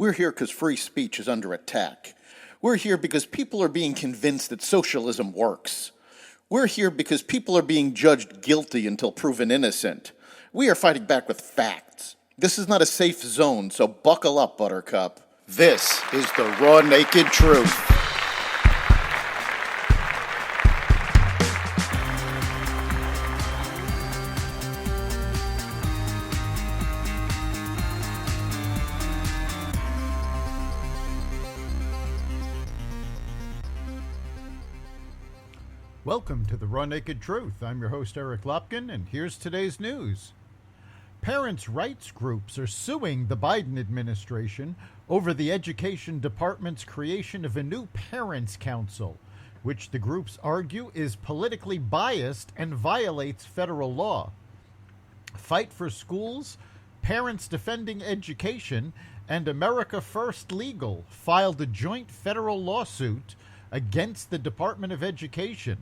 We're here because free speech is under attack. We're here because people are being convinced that socialism works. We're here because people are being judged guilty until proven innocent. We are fighting back with facts. This is not a safe zone, so buckle up, Buttercup. This is the raw, naked truth. Welcome to the Raw Naked Truth. I'm your host, Eric Lopkin, and here's today's news. Parents' rights groups are suing the Biden administration over the Education Department's creation of a new Parents' Council, which the groups argue is politically biased and violates federal law. Fight for Schools, Parents Defending Education, and America First Legal filed a joint federal lawsuit against the Department of Education,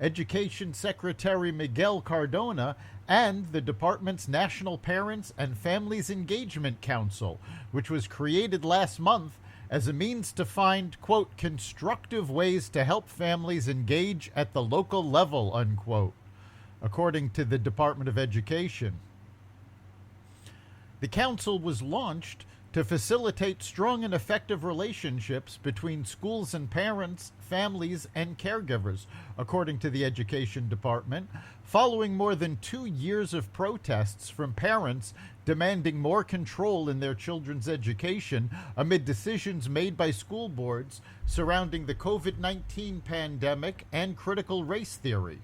Education Secretary Miguel Cardona, and the department's National Parents and Families Engagement Council, which was created last month as a means to find, quote, constructive ways to help families engage at the local level, unquote, according to the Department of Education. The council was launched to facilitate strong and effective relationships between schools and parents, families, and caregivers, according to the Education Department, following more than 2 years of protests from parents demanding more control in their children's education amid decisions made by school boards surrounding the COVID-19 pandemic and critical race theory.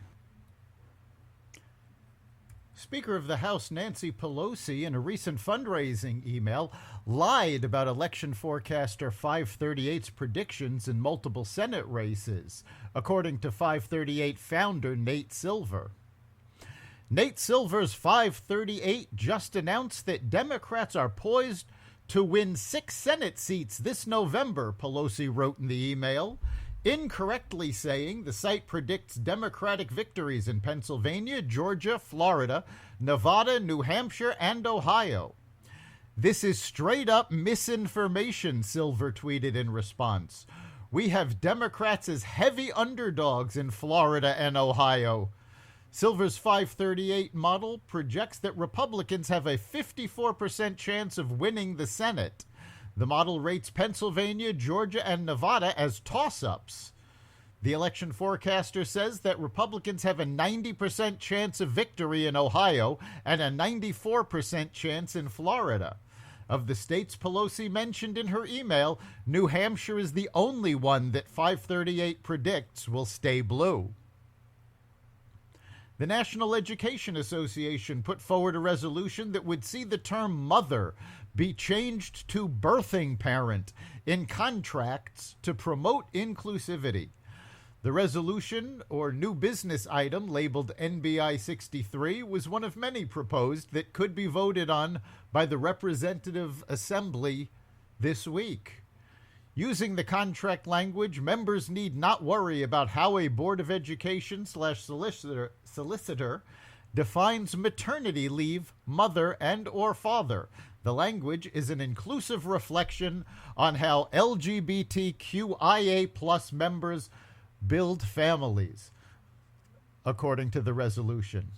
Speaker of the House Nancy Pelosi, in a recent fundraising email, lied about election forecaster 538's predictions in multiple Senate races, according to 538 founder Nate Silver. Nate Silver's 538 just announced that Democrats are poised to win 6 Senate seats this November, Pelosi wrote in the email, incorrectly saying the site predicts Democratic victories in Pennsylvania, Georgia, Florida, Nevada, New Hampshire, and Ohio. This is straight up misinformation, Silver tweeted in response. We have Democrats as heavy underdogs in Florida and Ohio. Silver's 538 model projects that Republicans have a 54% chance of winning the Senate. The model rates Pennsylvania, Georgia, and Nevada as toss-ups. The election forecaster says that Republicans have a 90% chance of victory in Ohio and a 94% chance in Florida. Of the states Pelosi mentioned in her email, New Hampshire is the only one that 538 predicts will stay blue. The National Education Association put forward a resolution that would see the term mother be changed to birthing parent in contracts to promote inclusivity. The resolution, or new business item labeled NBI 63, was one of many proposed that could be voted on by the Representative Assembly this week. Using the contract language, members need not worry about how a Board of Education / solicitor defines maternity leave, mother and or father. The language is an inclusive reflection on how LGBTQIA plus members build families, according to the resolution.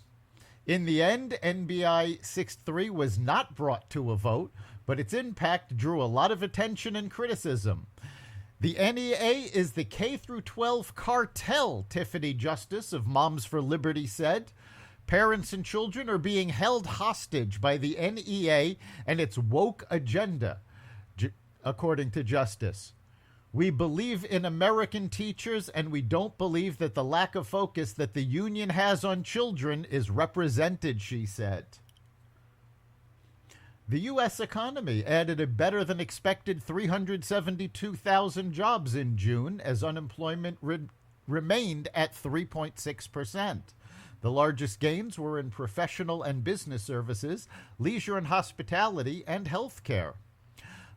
In the end, NBI 63 was not brought to a vote, but its impact drew a lot of attention and criticism. The NEA is the K-12 cartel, Tiffany Justice of Moms for Liberty said. Parents and children are being held hostage by the NEA and its woke agenda, according to Justice. We believe in American teachers, and we don't believe that the lack of focus that the union has on children is represented, she said. The U.S. economy added a better-than-expected 372,000 jobs in June as unemployment remained at 3.6%. The largest gains were in professional and business services, leisure and hospitality, and healthcare.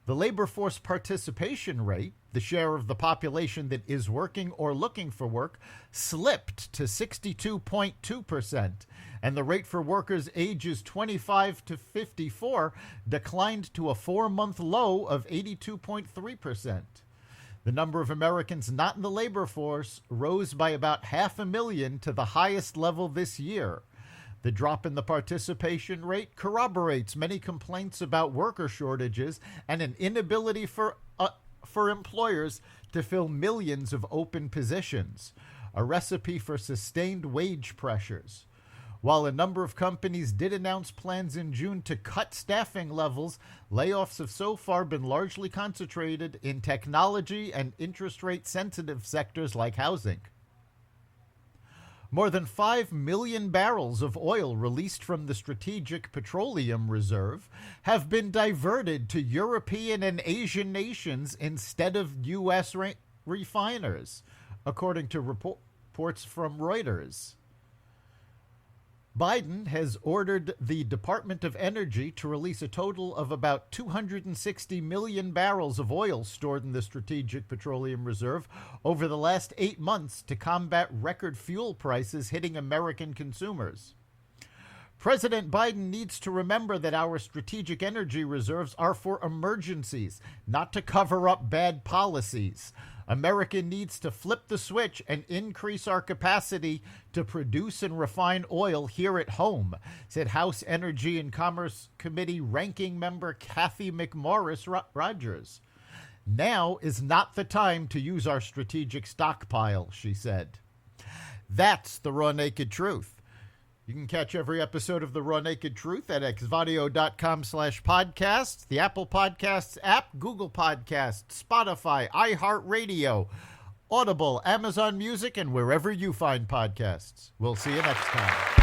The labor force participation rate, the share of the population that is working or looking for work, slipped to 62.2%, and the rate for workers ages 25 to 54 declined to a 4-month low of 82.3%. The number of Americans not in the labor force rose by about 500,000 to the highest level this year. The drop in the participation rate corroborates many complaints about worker shortages and an inability for employers to fill millions of open positions, a recipe for sustained wage pressures. While a number of companies did announce plans in June to cut staffing levels, layoffs have so far been largely concentrated in technology and interest rate sensitive sectors like housing. More than 5 million barrels of oil released from the Strategic Petroleum Reserve have been diverted to European and Asian nations instead of U.S. refiners, according to reports from Reuters. Biden has ordered the Department of Energy to release a total of about 260 million barrels of oil stored in the Strategic Petroleum Reserve over the last 8 months to combat record fuel prices hitting American consumers. President Biden needs to remember that our strategic energy reserves are for emergencies, not to cover up bad policies. America needs to flip the switch and increase our capacity to produce and refine oil here at home, said House Energy and Commerce Committee Ranking Member Kathy McMorris Rogers. Now is not the time to use our strategic stockpile, she said. That's the Raw Naked Truth. You can catch every episode of The Raw Naked Truth at xvadio.com/podcast, the Apple Podcasts app, Google Podcasts, Spotify, iHeartRadio, Audible, Amazon Music, and wherever you find podcasts. We'll see you next time.